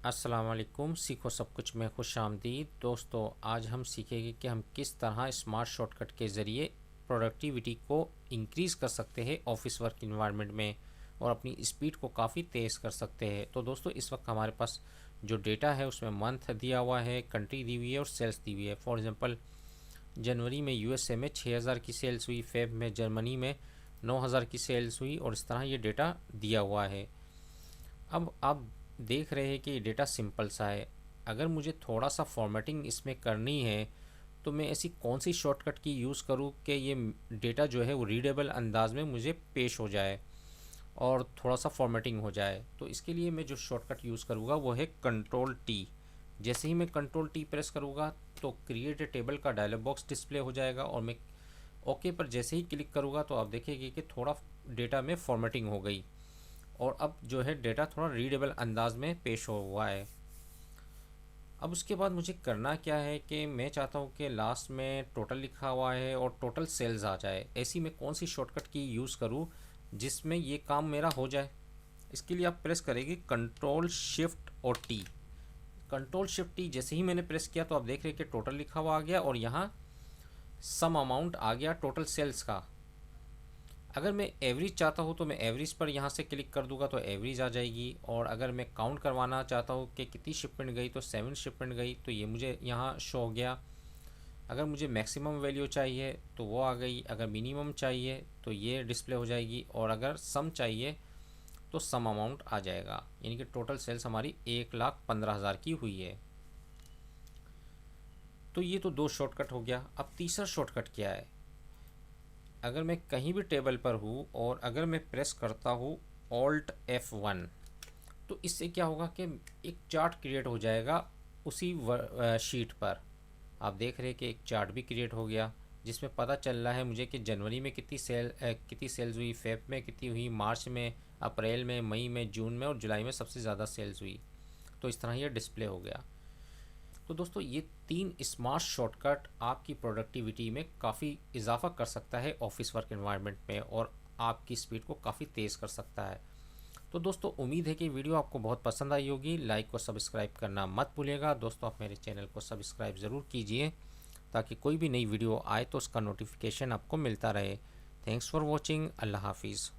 अस्सलाम वालेकुम। सीखो सब कुछ में खुश आमदीद। दोस्तों, आज हम सीखेंगे कि हम किस तरह स्मार्ट शॉर्टकट के ज़रिए प्रोडक्टिविटी को इंक्रीज़ कर सकते हैं ऑफिस वर्क इन्वायरमेंट में और अपनी स्पीड को काफ़ी तेज़ कर सकते हैं। तो दोस्तों, इस वक्त हमारे पास जो डेटा है उसमें मंथ दिया हुआ है, कंट्री दी हुई है और सेल्स दी हुई है। फॉर एग्ज़ाम्पल, जनवरी में यूएसए में 6000 की सेल्स हुई, फेब में जर्मनी में 9000 की सेल्स हुई और इस तरह ये डेटा दिया हुआ है। अब आप देख रहे हैं कि ये डेटा सिंपल सा है। अगर मुझे थोड़ा सा फॉर्मेटिंग इसमें करनी है तो मैं ऐसी कौन सी शॉर्टकट की यूज़ करूँ कि ये डेटा जो है वो रीडेबल अंदाज में मुझे पेश हो जाए और थोड़ा सा फॉर्मेटिंग हो जाए। तो इसके लिए मैं जो शॉर्टकट यूज़ करूँगा वो है कंट्रोल टी। जैसे ही मैं कंट्रोल टी प्रेस करूँगा तो क्रिएट ए टेबल का डायलॉग बॉक्स डिस्प्ले हो जाएगा और मैं ओके पर जैसे ही क्लिक करूँगा तो आप देखेंगे कि थोड़ा डेटा में फॉर्मेटिंग हो गई और अब जो है डेटा थोड़ा रीडेबल अंदाज में पेश हो हुआ है। अब उसके बाद मुझे करना क्या है कि मैं चाहता हूँ कि लास्ट में टोटल लिखा हुआ है और टोटल सेल्स आ जाए। ऐसी मैं कौन सी शॉर्टकट की यूज़ करूँ जिसमें ये काम मेरा हो जाए। इसके लिए आप प्रेस करेंगे कंट्रोल शिफ्ट और टी। कंट्रोल शिफ्ट टी जैसे ही मैंने प्रेस किया तो आप देख रहे हैं कि टोटल लिखा हुआ आ गया और यहाँ सम अमाउंट आ गया टोटल सेल्स का। अगर मैं एवरेज चाहता हूँ तो मैं एवरेज पर यहाँ से क्लिक कर दूंगा तो एवरेज आ जाएगी। और अगर मैं काउंट करवाना चाहता हूँ कि कितनी शिपमेंट गई तो 7 शिपमेंट गई तो ये मुझे यहाँ शो हो गया। अगर मुझे मैक्सिमम वैल्यू चाहिए तो वो आ गई, अगर मिनिमम चाहिए तो ये डिस्प्ले हो जाएगी और अगर सम चाहिए तो सम अमाउंट आ जाएगा। यानी कि टोटल सेल्स हमारी 1,15,000 की हुई है। तो ये तो दो शॉर्टकट हो गया। अब तीसरा शॉर्टकट क्या है। अगर मैं कहीं भी टेबल पर हूँ और अगर मैं प्रेस करता हूँ ऑल्ट F1 तो इससे क्या होगा कि एक चार्ट क्रिएट हो जाएगा उसी शीट पर। आप देख रहे हैं कि एक चार्ट भी क्रिएट हो गया जिसमें पता चल रहा है मुझे कि जनवरी में कितनी सेल्स हुई, फेब में कितनी हुई, मार्च में, अप्रैल में, मई में, जून में और जुलाई में सबसे ज़्यादा सेल्स हुई। तो इस तरह ये डिस्प्ले हो गया। तो दोस्तों, ये 3 स्मार्ट शॉर्टकट आपकी प्रोडक्टिविटी में काफ़ी इजाफा कर सकता है ऑफिस वर्क एनवायरनमेंट में और आपकी स्पीड को काफ़ी तेज़ कर सकता है। तो दोस्तों, उम्मीद है कि वीडियो आपको बहुत पसंद आई होगी। लाइक और सब्सक्राइब करना मत भूलिएगा। दोस्तों, आप मेरे चैनल को सब्सक्राइब ज़रूर कीजिए ताकि कोई भी नई वीडियो आए तो उसका नोटिफिकेशन आपको मिलता रहे। Thanks for watching. अल्लाह हाफिज़।